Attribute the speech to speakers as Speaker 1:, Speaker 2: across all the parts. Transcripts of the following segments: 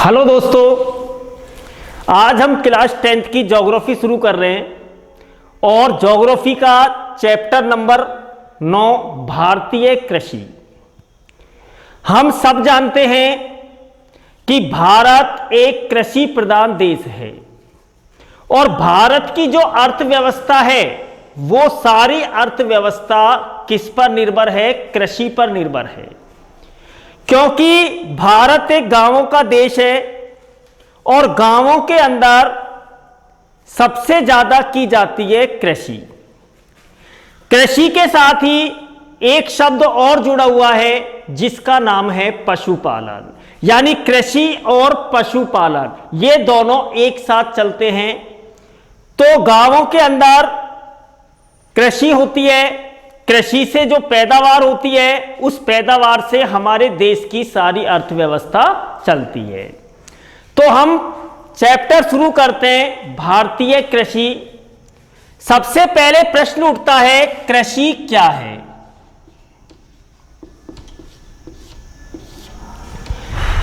Speaker 1: Hello दोस्तों, आज हम क्लास 10th की ज्योग्राफी शुरू कर रहे हैं और ज्योग्राफी का चैप्टर नंबर 9 भारतीय कृषि। हम सब जानते हैं कि भारत एक कृषि प्रधान देश है और भारत की जो अर्थव्यवस्था है वो सारी अर्थव्यवस्था किस पर निर्भर है? कृषि पर निर्भर है। क्योंकि भारत एक गांवों का देश है और गांवों के अंदर सबसे ज्यादा की जाती है कृषि। कृषि के साथ ही एक शब्द और जुड़ा हुआ है जिसका नाम है पशुपालन। यानी कृषि और पशुपालन ये दोनों एक साथ चलते हैं। तो गांवों के अंदर कृषि होती है, कृषि से जो पैदावार होती है उस पैदावार से हमारे देश की सारी अर्थव्यवस्था चलती है। तो हम चैप्टर शुरू करते हैं भारतीय कृषि। सबसे पहले प्रश्न उठता है, कृषि क्या है?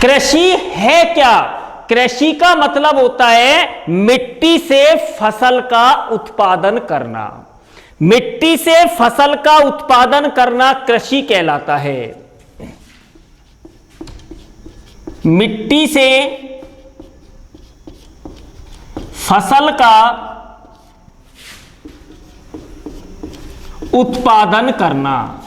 Speaker 1: कृषि है क्या? कृषि का मतलब होता है मिट्टी से फसल का उत्पादन करना। मिट्टी से फसल का उत्पादन करना कृषि कहलाता है। मिट्टी से फसल का उत्पादन करना,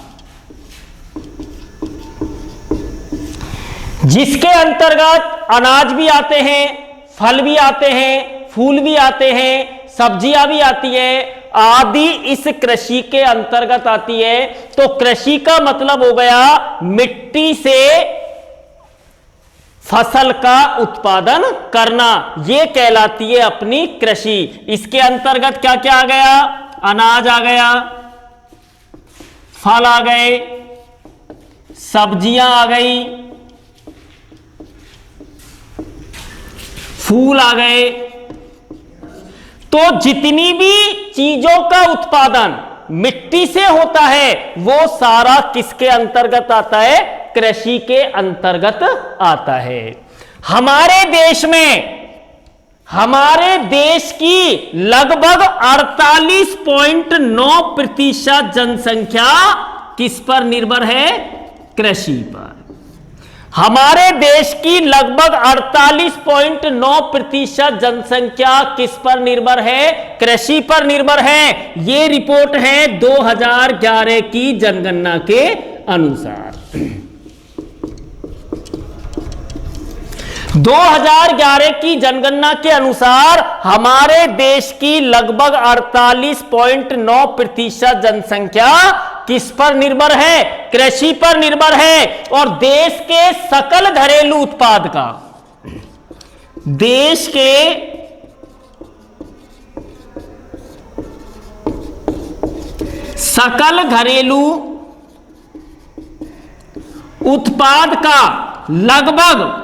Speaker 1: जिसके अंतर्गत अनाज भी आते हैं, फल भी आते हैं, फूल भी आते हैं, सब्जियां भी आती है, आदि इस कृषि के अंतर्गत आती है। तो कृषि का मतलब हो गया मिट्टी से फसल का उत्पादन करना, यह कहलाती है अपनी कृषि। इसके अंतर्गत क्या क्या आ गया? अनाज आ गया, फल आ गए, सब्जियां आ गई, फूल आ गए। तो जितनी भी चीजों का उत्पादन मिट्टी से होता है वो सारा किसके अंतर्गत आता है? कृषि के अंतर्गत आता है। हमारे देश की लगभग 48.9% जनसंख्या किस पर निर्भर है? कृषि पर। हमारे देश की लगभग 48.9% जनसंख्या किस पर निर्भर है? कृषि पर निर्भर है। यह रिपोर्ट है 2011 की जनगणना के अनुसार। 2011 की जनगणना के अनुसार हमारे देश की लगभग 48.9% जनसंख्या किस पर निर्भर है? कृषि पर निर्भर है। और देश के सकल घरेलू उत्पाद का, देश के सकल घरेलू उत्पाद का लगभग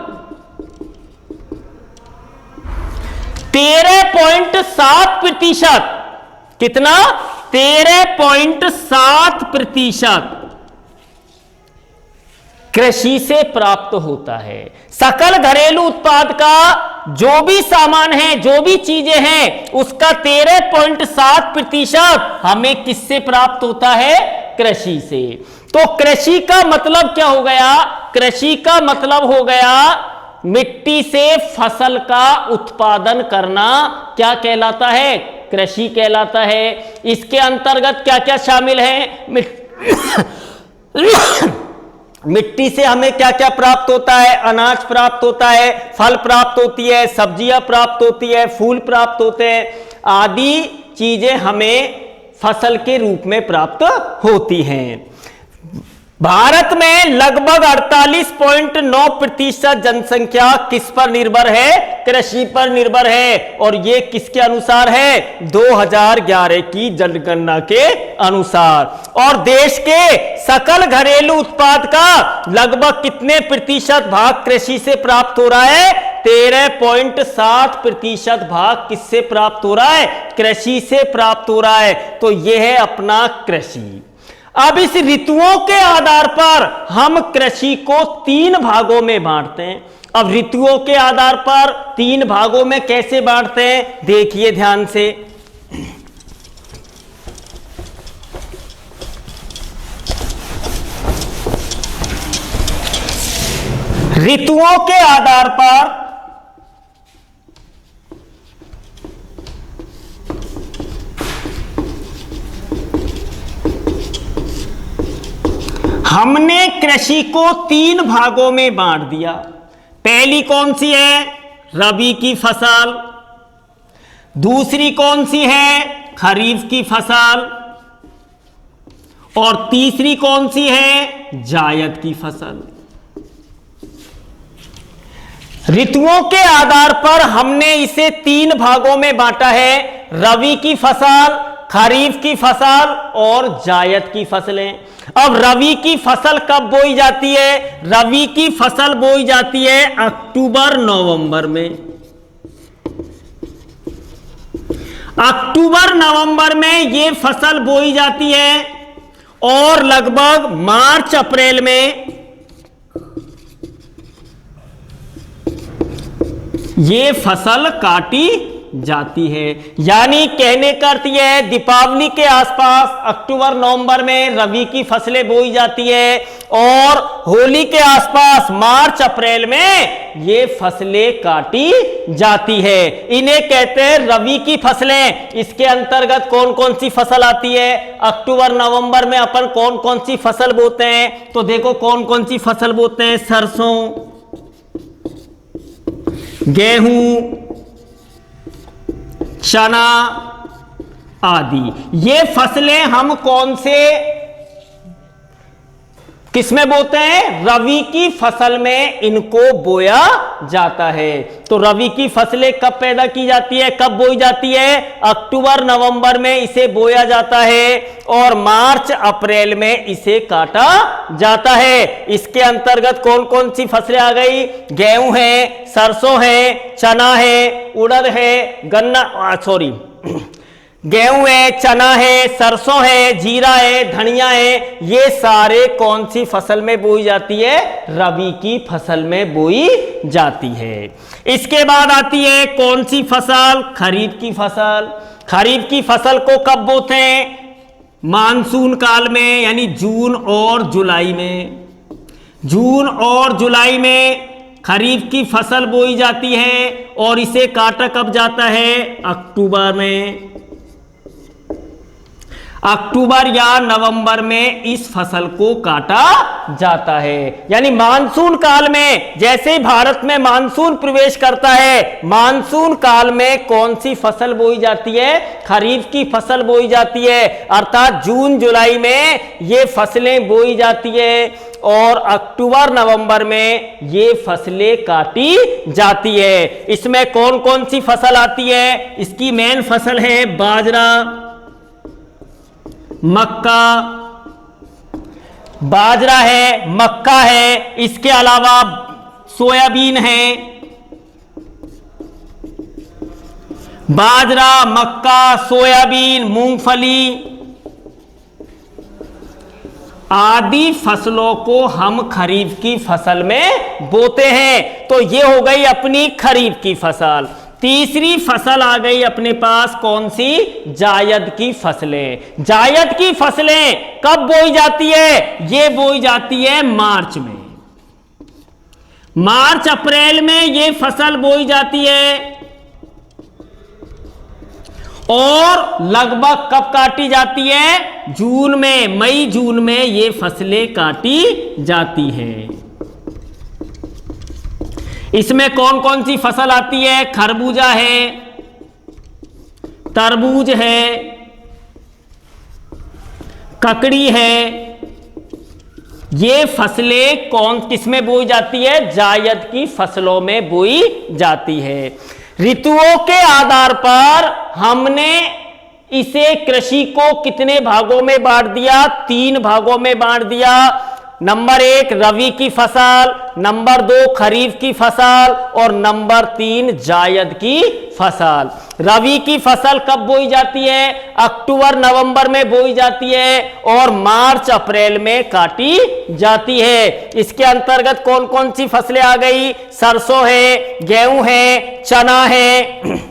Speaker 1: 13.7%, कितना? 13.7% कृषि से प्राप्त होता है। सकल घरेलू उत्पाद का जो भी सामान है, जो भी चीजें हैं, उसका 13.7% हमें किससे प्राप्त होता है? कृषि से। तो कृषि का मतलब क्या हो गया? कृषि का मतलब हो गया मिट्टी से फसल का उत्पादन करना। क्या कहलाता है? कृषि कहलाता है। इसके अंतर्गत क्या क्या शामिल है? मिट्टी से हमें क्या क्या प्राप्त होता है? अनाज प्राप्त होता है, फल प्राप्त होती है, सब्जियां प्राप्त होती है, फूल प्राप्त होते हैं, आदि चीजें हमें फसल के रूप में प्राप्त होती हैं। भारत में लगभग 48.9% जनसंख्या किस पर निर्भर है? कृषि पर निर्भर है। और यह किसके अनुसार है? 2011 की जनगणना के अनुसार। और देश के सकल घरेलू उत्पाद का लगभग कितने प्रतिशत भाग कृषि से प्राप्त हो रहा है? 13.7% भाग किससे प्राप्त हो रहा है? कृषि से प्राप्त हो रहा है। तो यह है अपना कृषि। अब इस ऋतुओं के आधार पर हम कृषि को 3 भागों में बांटते हैं। अब ऋतुओं के आधार पर 3 भागों में कैसे बांटते हैं, देखिए ध्यान से। ऋतुओं के आधार पर हमने कृषि को 3 भागों में बांट दिया। पहली कौन सी है, रबी की फसल। दूसरी कौन सी है, खरीफ की फसल। और तीसरी कौन सी है, जायद की फसल। ऋतुओं के आधार पर हमने इसे 3 भागों में बांटा है, रबी की फसल, खरीफ की फसल और जायद की फसलें। अब रबी की फसल कब बोई जाती है, रबी की फसल बोई जाती है अक्टूबर नवंबर में। अक्टूबर नवंबर में ये फसल बोई जाती है और लगभग मार्च अप्रैल में ये फसल काटी जाती है। यानी कहने का अर्थ यह है, दीपावली के आसपास अक्टूबर नवंबर में रबी की फसलें बोई जाती है और होली के आसपास मार्च अप्रैल में ये फसलें काटी जाती है। इन्हें कहते हैं रबी की फसलें। इसके अंतर्गत कौन कौन सी फसल आती है, अक्टूबर नवंबर में अपन कौन कौन सी फसल बोते हैं, तो देखो कौन कौन सी फसल बोते हैं, सरसों, गेहूं, चना आदि। ये फसलें हम कौन से किसमें बोते हैं, रबी की फसल में इनको बोया जाता है। तो रबी की फसलें कब पैदा की जाती है, कब बोई जाती है, अक्टूबर नवंबर में इसे बोया जाता है और मार्च अप्रैल में इसे काटा जाता है। इसके अंतर्गत कौन कौन सी फसलें आ गई, गेहूं है, सरसों है, चना है, उड़द है, गन्ना गेहूं है, चना है, सरसों है, जीरा है, धनिया है, ये सारे कौन सी फसल में बोई जाती है, रबी की फसल में बोई जाती है। इसके बाद आती है कौन सी फसल, खरीफ की फसल। खरीफ की फसल को कब बोते हैं, मानसून काल में, यानी जून और जुलाई में। जून और जुलाई में खरीफ की फसल बोई जाती है और इसे काटा कब जाता है, अक्टूबर में। अक्टूबर या नवंबर में इस फसल को काटा जाता है। यानी मानसून काल में, जैसे ही भारत में मानसून प्रवेश करता है, मानसून काल में कौन सी फसल बोई जाती है, खरीफ की फसल बोई जाती है। अर्थात जून जुलाई में ये फसलें बोई जाती है और अक्टूबर नवंबर में ये फसलें काटी जाती है। इसमें कौन कौन सी फसल आती है, इसकी मेन फसल है बाजरा, मक्का, बाजरा है, मक्का है, इसके अलावा सोयाबीन है। बाजरा, मक्का, सोयाबीन, मूंगफली आदि फसलों को हम खरीफ की फसल में बोते हैं। तो ये हो गई अपनी खरीफ की फसल। तीसरी फसल आ गई अपने पास कौन सी, जायद की फसलें। जायद की फसलें कब बोई जाती है, ये बोई जाती है मार्च में। मार्च अप्रैल में ये फसल बोई जाती है और लगभग कब काटी जाती है, जून में, मई जून में ये फसलें काटी जाती हैं। इसमें कौन कौन सी फसल आती है, खरबूजा है, तरबूज है, ककड़ी है। ये फसलें कौन किसमें बोई जाती है, जायद की फसलों में बोई जाती है। ऋतुओं के आधार पर हमने इसे कृषि को कितने भागों में बांट दिया, 3 भागों में बांट दिया, नंबर 1 रबी की फसल, नंबर 2 खरीफ की फसल और नंबर 3 जायद की फसल। रबी की फसल कब बोई जाती है? अक्टूबर नवंबर में बोई जाती है और मार्च अप्रैल में काटी जाती है। इसके अंतर्गत कौन कौन सी फसलें आ गई? सरसों है, गेहूं है, चना है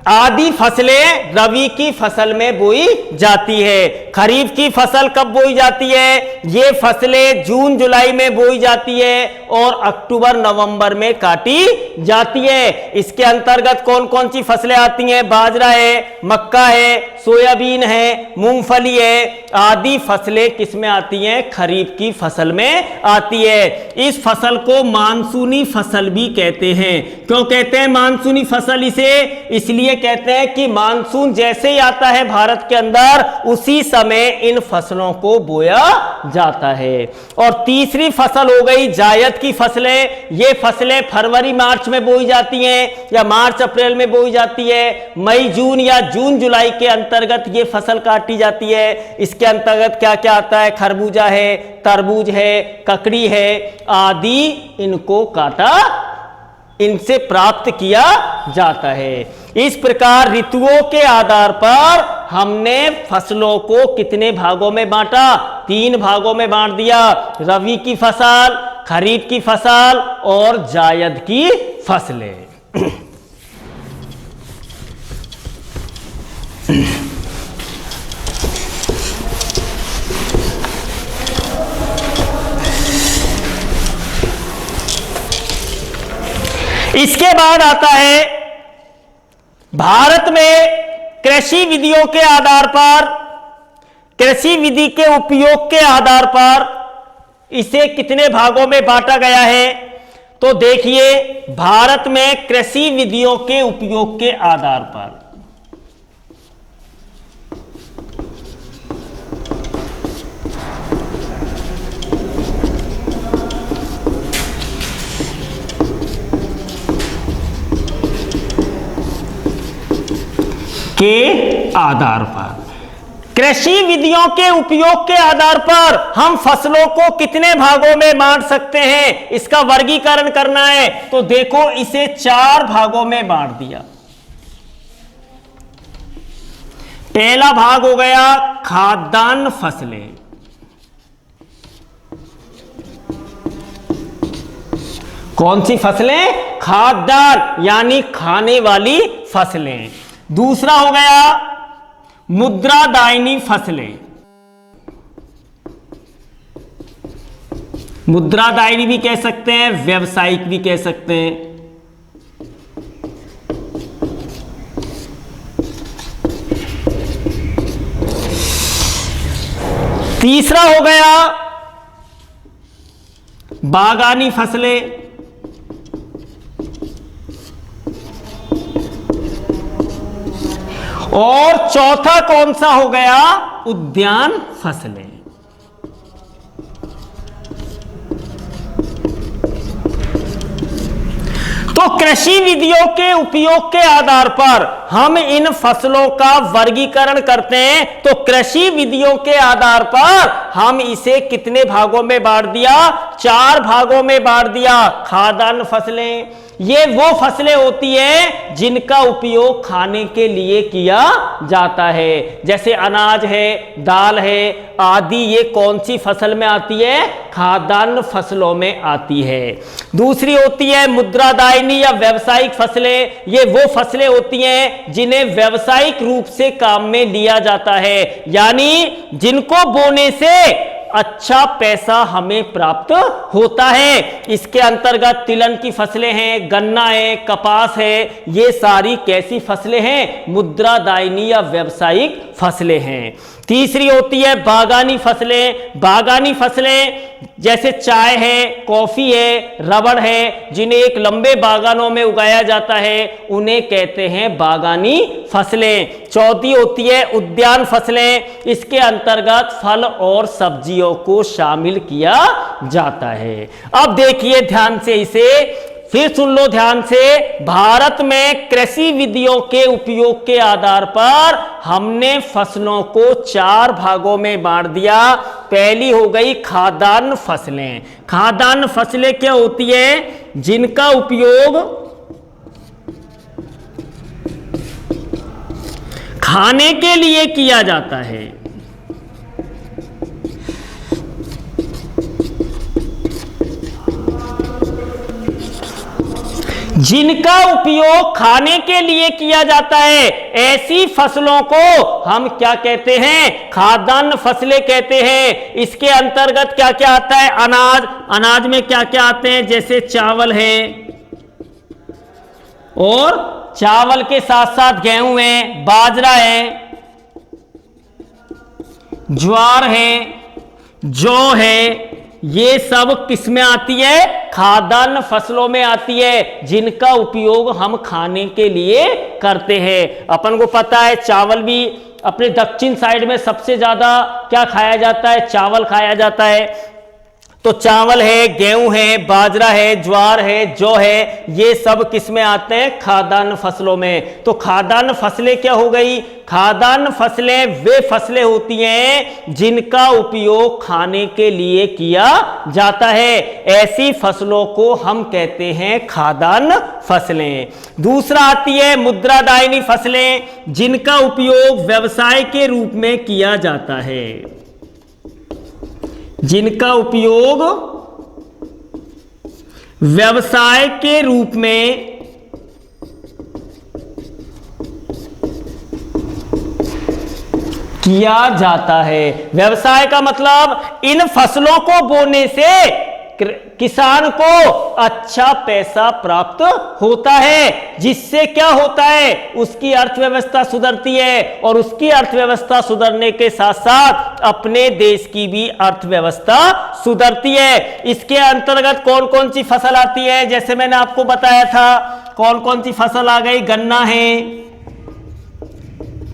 Speaker 1: आदि फसलें रबी की फसल में बोई जाती है। खरीफ की फसल कब बोई जाती है? ये फसलें जून जुलाई में बोई जाती है और अक्टूबर नवंबर में काटी जाती है। इसके अंतर्गत कौन कौन सी फसलें आती हैं? बाजरा है, मक्का है, सोयाबीन है, मूंगफली है आदि फसलें किसमें आती हैं? खरीफ की फसल में आती है। इस फसल को मानसूनी फसल भी कहते हैं। क्यों कहते हैं मानसूनी फसल? इसे इसलिए कहते हैं कि मानसून जैसे ही आता है भारत के अंदर उसी समय इन फसलों को बोया जाता है। और तीसरी फसल हो गई जायद की फसलें। ये फसलें फरवरी मार्च में बोई जाती हैं या मार्च अप्रैल में बोई जाती है। मई जून या जून जुलाई के अंतर्गत ये फसल काटी जाती है। इसके अंतर्गत क्या क्या आता है? खरबूजा है, तरबूज है, ककड़ी है आदि इनको काटा, इनसे प्राप्त किया जाता है। इस प्रकार ऋतुओं के आधार पर हमने फसलों को कितने भागों में बांटा? 3 भागों में बांट दिया। रबी की फसल, खरीफ की फसल और जायद की फसलें। इसके बाद आता है भारत में कृषि विधियों के आधार पर, कृषि विधि के उपयोग के आधार पर इसे कितने भागों में बांटा गया है? तो देखिए भारत में कृषि विधियों के उपयोग के आधार पर कृषि विधियों के उपयोग के आधार पर हम फसलों को कितने भागों में बांट सकते हैं? इसका वर्गीकरण करना है। तो देखो इसे 4 भागों में बांट दिया। पहला भाग हो गया खाद्यान्न फसलें। कौन सी फसलें? खाद्यान्न यानी खाने वाली फसलें। दूसरा हो गया मुद्रादायिनी फसलें। मुद्रादायिनी भी कह सकते हैं, व्यावसायिक भी कह सकते हैं। तीसरा हो गया बागानी फसलें। और चौथा कौन सा हो गया? उद्यान फसलें। तो कृषि विधियों के उपयोग के आधार पर हम इन फसलों का वर्गीकरण करते हैं। तो कृषि विधियों के आधार पर हम इसे कितने भागों में बांट दिया? 4 भागों में बांट दिया। खाद्यान्न फसलें, ये वो फसलें होती हैं जिनका उपयोग खाने के लिए किया जाता है, जैसे अनाज है, दाल है आदि। ये कौन सी फसल में आती है? खाद्यान्न फसलों में आती है। दूसरी होती है मुद्रादायिनी या व्यावसायिक फसलें। ये वो फसलें होती हैं जिन्हें व्यावसायिक रूप से काम में लिया जाता है, यानी जिनको बोने से अच्छा पैसा हमें प्राप्त होता है। इसके अंतर्गत तिलहन की फसलें हैं, गन्ना है, कपास है। ये सारी कैसी फसलें हैं? मुद्रादायिनी या व्यावसायिक फसलें हैं। तीसरी होती है बागानी फसलें। बागानी फसलें जैसे चाय है, कॉफी है, रबड़ है, जिन्हें एक लंबे बागानों में उगाया जाता है, उन्हें कहते हैं बागानी फसलें। चौथी होती है उद्यान फसलें। इसके अंतर्गत फल और सब्जियों को शामिल किया जाता है। अब देखिए ध्यान से इसे, फिर सुन लो ध्यान से, भारत में कृषि विधियों के उपयोग के आधार पर हमने फसलों को 4 भागों में बांट दिया। पहली हो गई खाद्यान्न फसलें। खाद्यान्न फसलें क्या होती है? जिनका उपयोग खाने के लिए किया जाता है। जिनका उपयोग खाने के लिए किया जाता है, ऐसी फसलों को हम क्या कहते हैं? खाद्यान्न फसलें कहते हैं। इसके अंतर्गत क्या क्या आता है? अनाज। अनाज में क्या क्या आते हैं? जैसे चावल है, और चावल के साथ साथ गेहूं है, बाजरा है, ज्वार है, जौ है। ये सब किस में आती है? खाद्यान्न फसलों में आती है, जिनका उपयोग हम खाने के लिए करते हैं। अपन को पता है चावल भी अपने दक्षिण साइड में सबसे ज्यादा क्या खाया जाता है? चावल खाया जाता है। तो चावल है, गेहूं है, बाजरा है, ज्वार है, जौ है, ये सब किस में आते हैं? खाद्यान्न फसलों में। तो खाद्यान्न फसलें क्या हो गई? खाद्यान्न फसलें वे फसलें होती हैं जिनका उपयोग खाने के लिए किया जाता है। ऐसी फसलों को हम कहते हैं खाद्यान्न फसलें। दूसरा आती है मुद्रादायिनी फसलें, जिनका उपयोग व्यवसाय के रूप में किया जाता है। जिनका उपयोग व्यवसाय के रूप में किया जाता है। व्यवसाय का मतलब इन फसलों को बोने से किसान को अच्छा पैसा प्राप्त होता है, जिससे क्या होता है? उसकी अर्थव्यवस्था सुधरती है, और उसकी अर्थव्यवस्था सुधरने के साथ साथ अपने देश की भी अर्थव्यवस्था सुधरती है। इसके अंतर्गत कौन कौन सी फसल आती है? जैसे मैंने आपको बताया था, कौन कौन सी फसल आ गई? गन्ना है,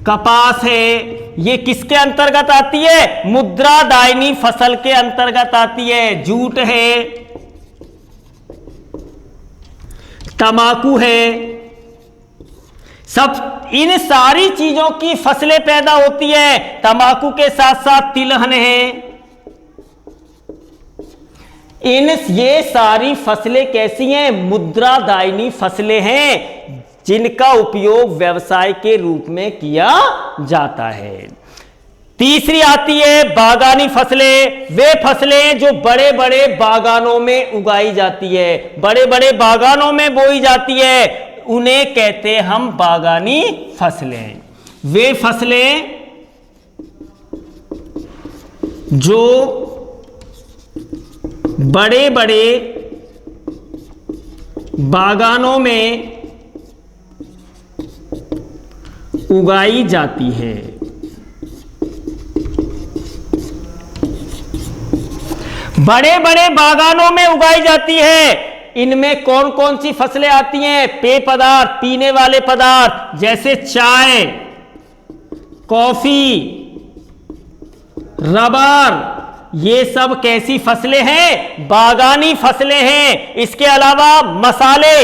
Speaker 1: कपास है। ये किसके अंतर्गत आती है? मुद्रादायिनी फसल के अंतर्गत आती है। जूट है, तंबाकू है, सब इन सारी चीजों की फसलें पैदा होती है। तंबाकू के साथ साथ तिलहन है। ये सारी फसलें कैसी हैं? मुद्रादायिनी फसलें हैं, जिनका उपयोग व्यवसाय के रूप में किया जाता है। तीसरी आती है बागानी फसलें। वे फसलें जो बड़े बड़े बागानों में उगाई जाती है, बड़े बड़े बागानों में बोई जाती है, उन्हें कहते हैं हम बागानी फसलें। वे फसलें जो बड़े बड़े बागानों में उगाई जाती है। बड़े बड़े बागानों में उगाई जाती है। इनमें कौन कौन सी फसलें आती हैं? पेय पदार्थ, पीने वाले पदार्थ, जैसे चाय, कॉफी, रबर, ये सब कैसी फसलें हैं? बागानी फसलें हैं। इसके अलावा मसाले,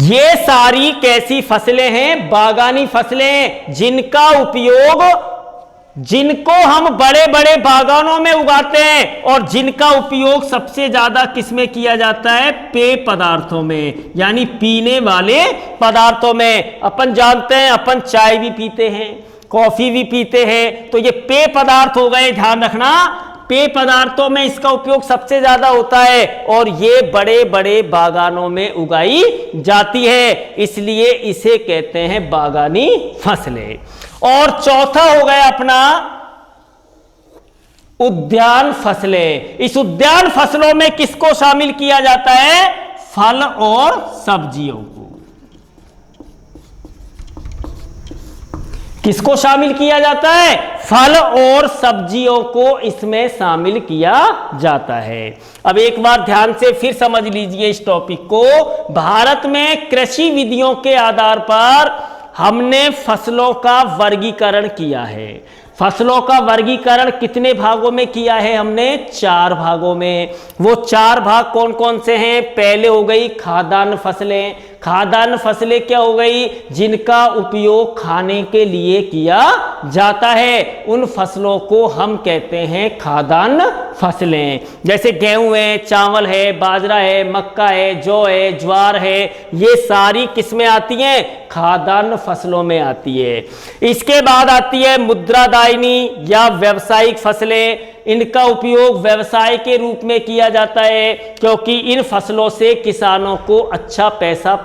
Speaker 1: ये सारी कैसी फसलें हैं? बागानी फसलें, जिनका उपयोग, जिनको हम बड़े बड़े बागानों में उगाते हैं, और जिनका उपयोग सबसे ज्यादा किसमें किया जाता है? पेय पदार्थों में, यानी पीने वाले पदार्थों में। अपन जानते हैं, अपन चाय भी पीते हैं, कॉफी भी पीते हैं, तो ये पेय पदार्थ हो गए। ध्यान रखना, पेय पदार्थों में इसका उपयोग सबसे ज्यादा होता है, और ये बड़े बड़े बागानों में उगाई जाती है, इसलिए इसे कहते हैं बागानी फसलें। और चौथा हो गया अपना उद्यान फसलें। इस उद्यान फसलों में किसको शामिल किया जाता है? फल और सब्जियों को। किसको शामिल किया जाता है? फल और सब्जियों को इसमें शामिल किया जाता है। अब एक बार ध्यान से फिर समझ लीजिए इस टॉपिक को। भारत में कृषि विधियों के आधार पर हमने फसलों का वर्गीकरण किया है। फसलों का वर्गीकरण कितने भागों में किया है हमने? 4 भागों में। वो 4 भाग कौन कौन से हैं? पहले हो गई खाद्यान्न फसलें। खाद्यान्न फसलें क्या हो गई? जिनका उपयोग खाने के लिए किया जाता है, उन फसलों को हम कहते हैं खाद्यान्न फसलें। जैसे गेहूं है, चावल है, बाजरा है, मक्का है, जौ है, ज्वार है, ये सारी किसमें आती हैं? खाद्यान्न फसलों में आती है। इसके बाद आती है मुद्रादायनी या व्यावसायिक फसलें। इनका उपयोग व्यवसाय के रूप में किया जाता है, क्योंकि इन फसलों से किसानों को अच्छा पैसा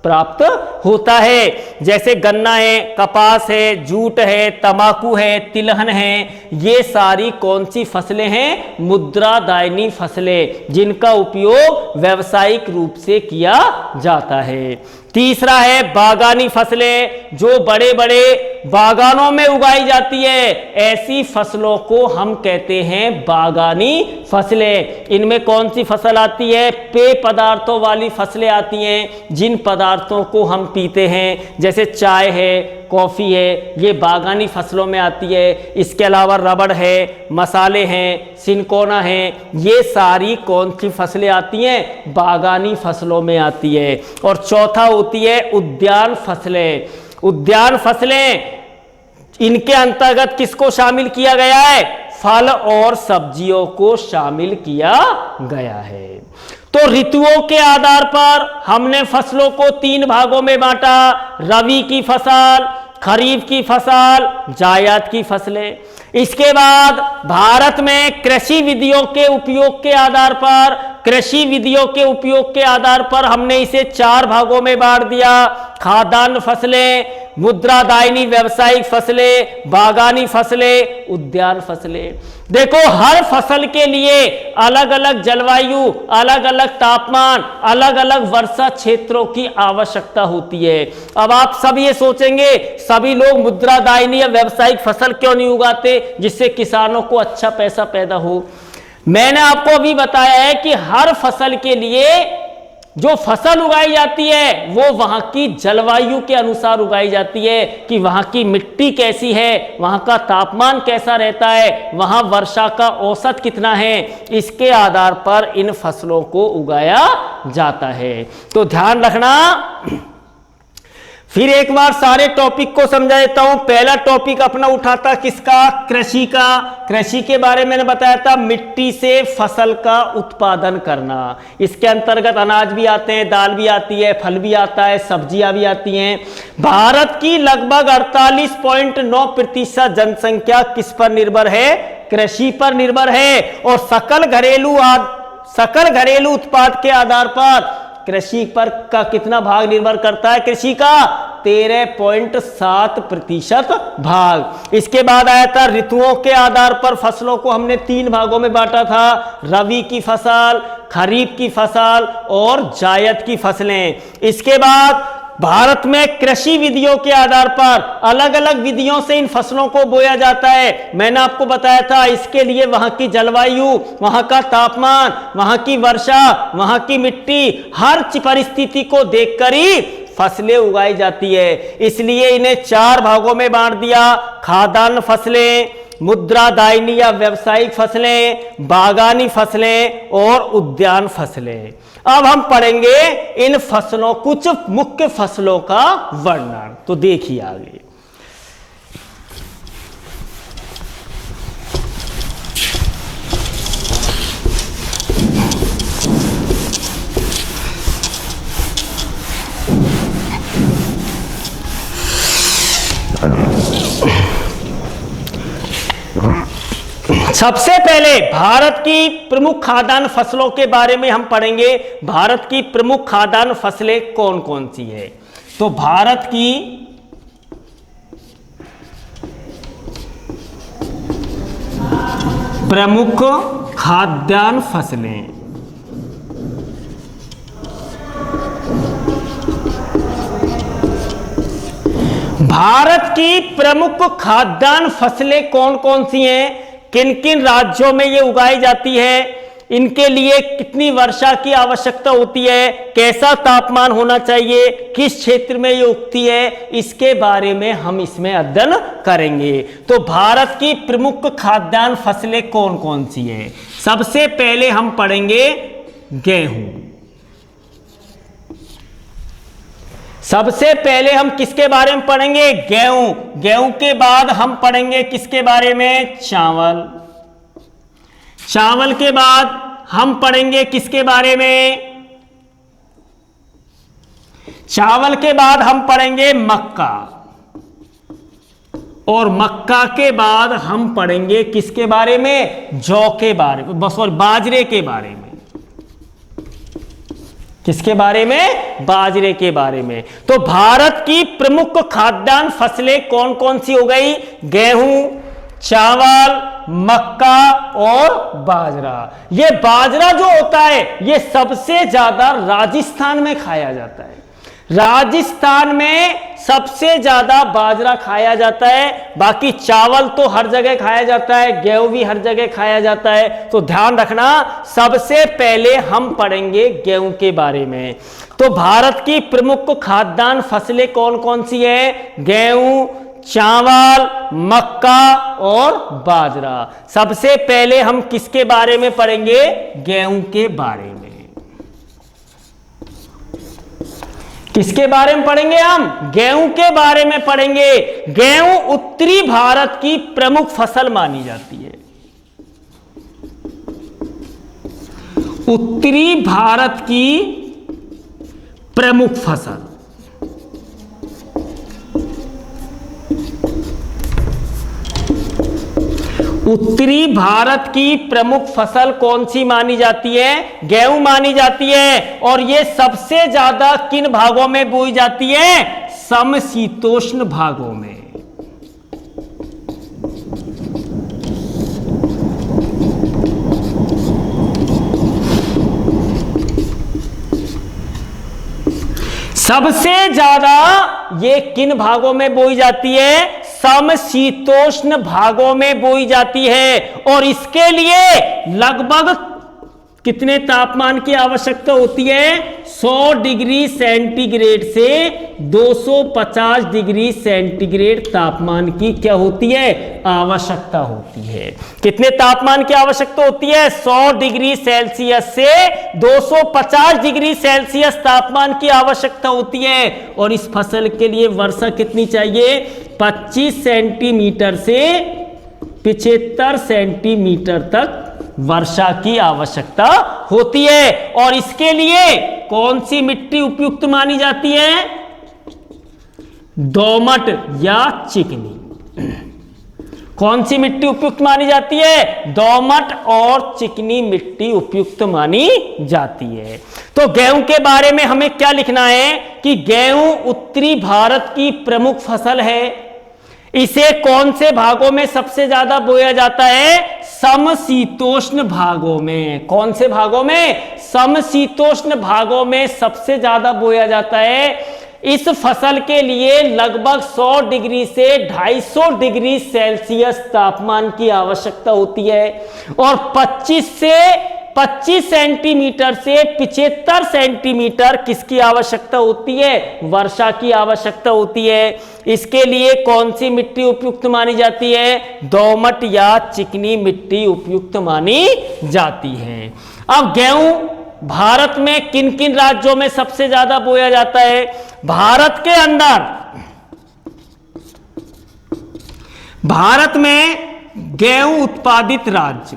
Speaker 1: प्राप्त होता है। जैसे गन्ना है, कपास है, जूट है, तंबाकू है, तिलहन है, ये सारी कौन सी फसलें हैं? मुद्रादायनी फसलें, जिनका उपयोग व्यावसायिक रूप से किया जाता है। तीसरा है बागानी फसलें, जो बड़े बड़े बागानों में उगाई जाती है, ऐसी फसलों को हम कहते हैं बागानी फसलें। इनमें कौन सी फसल आती है? पेय पदार्थों वाली फसलें आती हैं, जिन पदार्थों को हम पीते हैं, जैसे चाय है, कॉफ़ी है, ये बागानी फसलों में आती है। इसके अलावा रबड़ है, मसाले हैं, सिनकोना है, ये सारी कौन सी फसलें आती हैं? बागानी फसलों में आती है। और चौथा होती है उद्यान फसलें। उद्यान फसलें, इनके अंतर्गत किसको शामिल किया गया है? फल और सब्जियों को शामिल किया गया है। तो ऋतुओं के आधार पर हमने फसलों को 3 भागों में बांटा: रबी की फसल, खरीफ की फसल, जायद की फसलें। इसके बाद भारत में कृषि विधियों के उपयोग के आधार पर हमने इसे 4 भागों में बांट दिया: खाद्यान्न फसलें, मुद्रादायनी व्यावसायिक फसलें, बागानी फसलें, उद्यान फसलें। देखो, हर फसल के लिए अलग अलग जलवायु, अलग अलग तापमान, अलग अलग वर्षा क्षेत्रों की आवश्यकता होती है। अब आप सब ये सोचेंगे, सभी लोग मुद्रादायनी या व्यावसायिक फसल क्यों नहीं उगाते जिससे किसानों को अच्छा पैसा पैदा हो? मैंने आपको अभी बताया है कि हर फसल के लिए जो फसल उगाई जाती है वो वहां की जलवायु के अनुसार उगाई जाती है, कि वहां की मिट्टी कैसी है, वहां का तापमान कैसा रहता है, वहां वर्षा का औसत कितना है, इसके आधार पर इन फसलों को उगाया जाता है। तो ध्यान रखना। फिर एक बार सारे टॉपिक को समझा देता हूं। पहला टॉपिक अपना उठा था किसका? कृषि का। कृषि के बारे में मैंने बताया था मिट्टी से फसल का उत्पादन करना। इसके अंतर्गत अनाज भी आते हैं, दाल भी आती है, फल भी आता है, सब्जियां भी आती हैं। भारत की लगभग 48.9% जनसंख्या किस पर निर्भर है? कृषि पर निर्भर है। और सकल घरेलू उत्पाद के आधार पर कृषि पर का कितना भाग निर्भर करता है? कृषि का 13.7% भाग। इसके बाद आया था ऋतुओं के आधार पर फसलों को हमने 3 भागों में बांटा था: रबी की फसल, खरीफ की फसल और जायद की फसलें। इसके बाद भारत में कृषि विधियों के आधार पर अलग अलग विधियों से इन फसलों को बोया जाता है। मैंने आपको बताया था इसके लिए वहां की जलवायु, वहां का तापमान, वहां की वर्षा, वहां की मिट्टी, हर परिस्थिति को देखकर ही फसलें उगाई जाती है। इसलिए इन्हें 4 भागों में बांट दिया: खाद्यान्न फसलें, मुद्रादायनी या व्यावसायिक फसलें, बागानी फसलें और उद्यान फसलें। अब हम पढ़ेंगे इन फसलों, कुछ मुख्य फसलों का वर्णन। तो देखिए आगे। सबसे पहले भारत की प्रमुख खाद्यान्न फसलों के बारे में हम पढ़ेंगे। भारत की प्रमुख खाद्यान्न फसलें कौन कौन सी है? तो भारत की प्रमुख खाद्यान्न फसलें, भारत की प्रमुख खाद्यान्न फसलें कौन कौन सी हैं, किन किन राज्यों में ये उगाई जाती है, इनके लिए कितनी वर्षा की आवश्यकता होती है, कैसा तापमान होना चाहिए, किस क्षेत्र में ये उगती है, इसके बारे में हम इसमें अध्ययन करेंगे। तो भारत की प्रमुख खाद्यान्न फसलें कौन कौन सी है? सबसे पहले हम पढ़ेंगे गेहूं। सबसे पहले हम किसके बारे में पढ़ेंगे? गेहूं। गेहूं के बाद हम पढ़ेंगे किसके बारे में? चावल। चावल के बाद हम पढ़ेंगे किसके बारे में? चावल के बाद हम पढ़ेंगे मक्का। और मक्का के बाद हम पढ़ेंगे किसके बारे में? जौ के बारे में, सॉरी बाजरे के बारे में। किसके बारे में? बाजरे के बारे में। तो भारत की प्रमुख खाद्यान्न फसलें कौन कौन सी हो गई? गेहूं, चावल, मक्का और बाजरा। ये बाजरा जो होता है ये सबसे ज्यादा राजस्थान में खाया जाता है। राजस्थान में सबसे ज्यादा बाजरा खाया जाता है। बाकी चावल तो हर जगह खाया जाता है, गेहूं भी हर जगह खाया जाता है। तो ध्यान रखना, सबसे पहले हम पढ़ेंगे गेहूं के बारे में। तो भारत की प्रमुख खाद्यान्न फसलें कौन कौन सी है? गेहूं, चावल, मक्का और बाजरा। सबसे पहले हम किसके बारे में पढ़ेंगे? गेहूं के बारे में। किसके बारे में पढ़ेंगे हम? गेहूं के बारे में पढ़ेंगे। गेहूं उत्तरी भारत की प्रमुख फसल मानी जाती है। उत्तरी भारत की प्रमुख फसल। उत्तरी भारत की प्रमुख फसल कौन सी मानी जाती है? गेहूं मानी जाती है। और ये सबसे ज्यादा किन भागों में बोई जाती है? समशीतोष्ण भागों में। सबसे ज्यादा ये किन भागों में बोई जाती है? समशीतोष्ण भागों में बोई जाती है। और इसके लिए लगभग कितने तापमान की आवश्यकता होती है? 100 डिग्री सेंटीग्रेड से 250 डिग्री सेंटीग्रेड तापमान की क्या होती है? आवश्यकता होती है। कितने तापमान की आवश्यकता होती है? 100 डिग्री सेल्सियस से 250 डिग्री सेल्सियस तापमान की आवश्यकता होती है। और इस फसल के लिए वर्षा कितनी चाहिए? 25 सेंटीमीटर से 75 सेंटीमीटर तक वर्षा की आवश्यकता होती है। और इसके लिए कौन सी मिट्टी उपयुक्त मानी जाती है? दोमट या चिकनी। कौन सी मिट्टी उपयुक्त मानी जाती है? दोमट और चिकनी मिट्टी उपयुक्त मानी जाती है। तो गेहूं के बारे में हमें क्या लिखना है कि गेहूं उत्तरी भारत की प्रमुख फसल है। इसे कौन से भागों में सबसे ज्यादा बोया जाता है? समशीतोष्ण भागों में। कौन से भागों में? समशीतोष्ण भागों में सबसे ज्यादा बोया जाता है। इस फसल के लिए लगभग 100 डिग्री से 250 डिग्री सेल्सियस तापमान की आवश्यकता होती है। और 25 सेंटीमीटर से 75 सेंटीमीटर किसकी आवश्यकता होती है? वर्षा की आवश्यकता होती है। इसके लिए कौन सी मिट्टी उपयुक्त मानी जाती है? दोमट या चिकनी मिट्टी उपयुक्त मानी जाती है। अब गेहूं भारत में किन किन राज्यों में सबसे ज्यादा बोया जाता है? भारत के अंदर, भारत में गेहूं उत्पादित राज्य,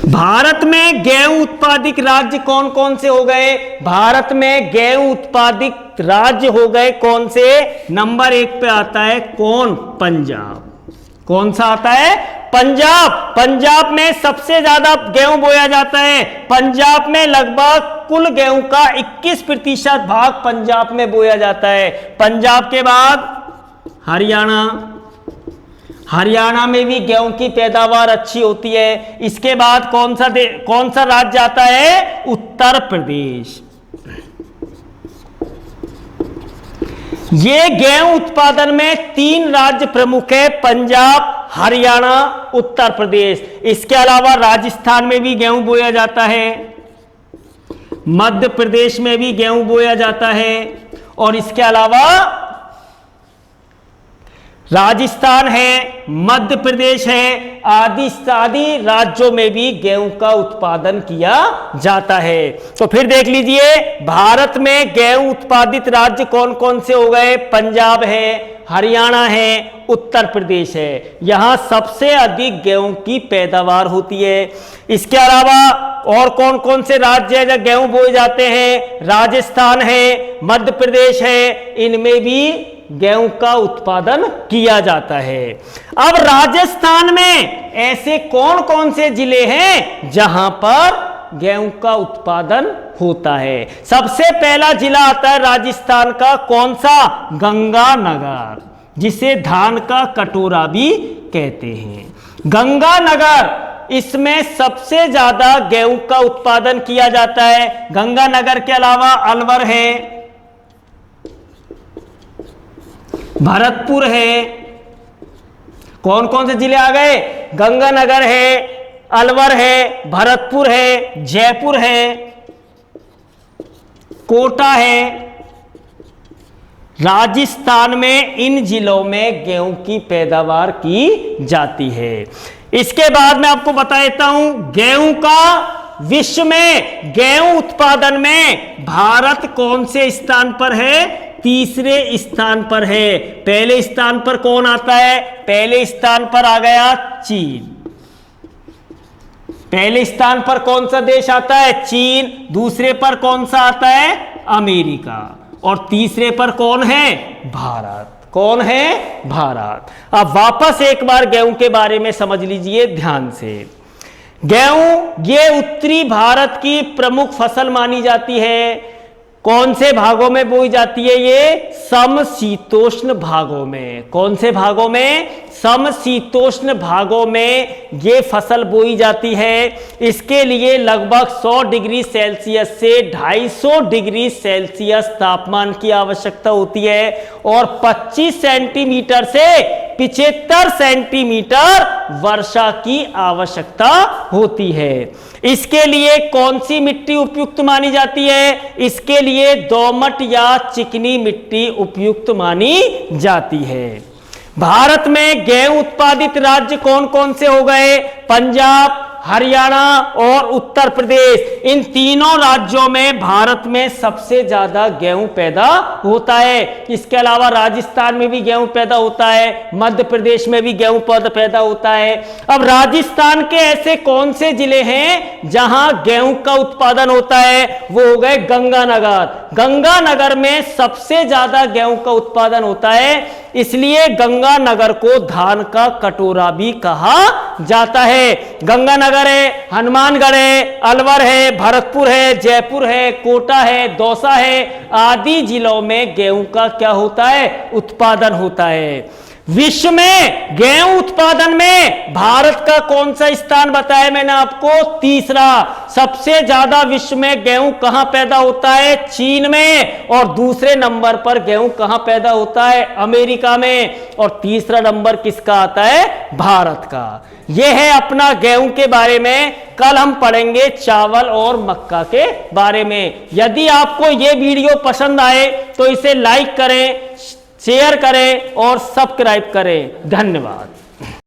Speaker 1: भारत में गेहूं उत्पादित राज्य कौन कौन से हो गए? भारत में गेहूं उत्पादित राज्य हो गए कौन से? नंबर 1 पे आता है कौन? पंजाब। कौन सा आता है? पंजाब। पंजाब में सबसे ज्यादा गेहूं बोया जाता है। पंजाब में लगभग कुल गेहूं का 21% भाग पंजाब में बोया जाता है। पंजाब के बाद हरियाणा, हरियाणा में भी गेहूं की पैदावार अच्छी होती है। इसके बाद कौन सा राज्य आता है? उत्तर प्रदेश। ये गेहूं उत्पादन में 3 राज्य प्रमुख है, पंजाब, हरियाणा, उत्तर प्रदेश। इसके अलावा राजस्थान में भी गेहूं बोया जाता है, मध्य प्रदेश में भी गेहूं बोया जाता है, और इसके अलावा राजस्थान है, मध्य प्रदेश है, आदि राज्यों में भी गेहूं का उत्पादन किया जाता है। तो फिर देख लीजिए, भारत में गेहूं उत्पादित राज्य कौन कौन से हो गए? पंजाब है, हरियाणा है, उत्तर प्रदेश है। यहां सबसे अधिक गेहूं की पैदावार होती है। इसके अलावा और कौन कौन से राज्य है जहां गेहूं बोए जाते हैं? राजस्थान है, मध्य प्रदेश है, इनमें भी गेहूं का उत्पादन किया जाता है। अब राजस्थान में ऐसे कौन कौन से जिले हैं जहां पर गेहूं का उत्पादन होता है? सबसे पहला जिला आता है राजस्थान का, कौन सा? गंगानगर, जिसे धान का कटोरा भी कहते हैं। गंगानगर, इसमें सबसे ज्यादा गेहूं का उत्पादन किया जाता है। गंगानगर के अलावा अलवर है, भरतपुर है। कौन कौन से जिले आ गए? गंगानगर है, अलवर है, भरतपुर है, जयपुर है, कोटा है। राजस्थान में इन जिलों में गेहूं की पैदावार की जाती है। इसके बाद मैं आपको बता देता हूं, गेहूं का विश्व में गेहूं उत्पादन में भारत कौन से स्थान पर है? तीसरे स्थान पर है। पहले स्थान पर कौन आता है? पहले स्थान पर आ गया चीन। पहले स्थान पर कौन सा देश आता है? चीन। दूसरे पर कौन सा आता है? अमेरिका। और तीसरे पर कौन है? भारत। कौन है? भारत। अब वापस एक बार गेहूं के बारे में समझ लीजिए ध्यान से। गेहूं ये उत्तरी भारत की प्रमुख फसल मानी जाती है। कौन से भागों में बोई जाती है? ये समशीतोष्ण भागों में। कौन से भागों में? समशीतोष्ण भागों में ये फसल बोई जाती है। इसके लिए लगभग 100 डिग्री सेल्सियस से 250 डिग्री सेल्सियस तापमान की आवश्यकता होती है और 25 सेंटीमीटर से 75 सेंटीमीटर वर्षा की आवश्यकता होती है। इसके लिए कौन सी मिट्टी उपयुक्त मानी जाती है? इसके लिए दोमट या चिकनी मिट्टी उपयुक्त मानी जाती है। भारत में गेहूं उत्पादित राज्य कौन कौन से हो गए? पंजाब, हरियाणा और उत्तर प्रदेश। इन तीनों राज्यों में भारत में सबसे ज्यादा गेहूं पैदा होता है। इसके अलावा राजस्थान में भी गेहूं पैदा होता है, मध्य प्रदेश में भी गेहूं पैदा होता है। अब राजस्थान के ऐसे कौन से जिले हैं जहां गेहूं का उत्पादन होता है? वो हो गए गंगानगर। गंगानगर में सबसे ज्यादा गेहूं का उत्पादन होता है, इसलिए गंगानगर को धान का कटोरा भी कहा जाता है। गंगानगर है, हनुमानगढ़ है, अलवर है, भरतपुर है, जयपुर है, कोटा है, दौसा है, आदि जिलों में गेहूं का क्या होता है? उत्पादन होता है। विश्व में गेहूं उत्पादन में भारत का कौन सा स्थान बताया मैंने आपको? तीसरा। सबसे ज्यादा विश्व में गेहूं कहां पैदा होता है? चीन में। और दूसरे नंबर पर गेहूं कहां पैदा होता है? अमेरिका में। और तीसरा नंबर किसका आता है? भारत का। यह है अपना गेहूं के बारे में। कल हम पढ़ेंगे चावल और मक्का के बारे में। यदि आपको यह वीडियो पसंद आए तो इसे लाइक करें, शेयर करें और सब्सक्राइब करें। धन्यवाद।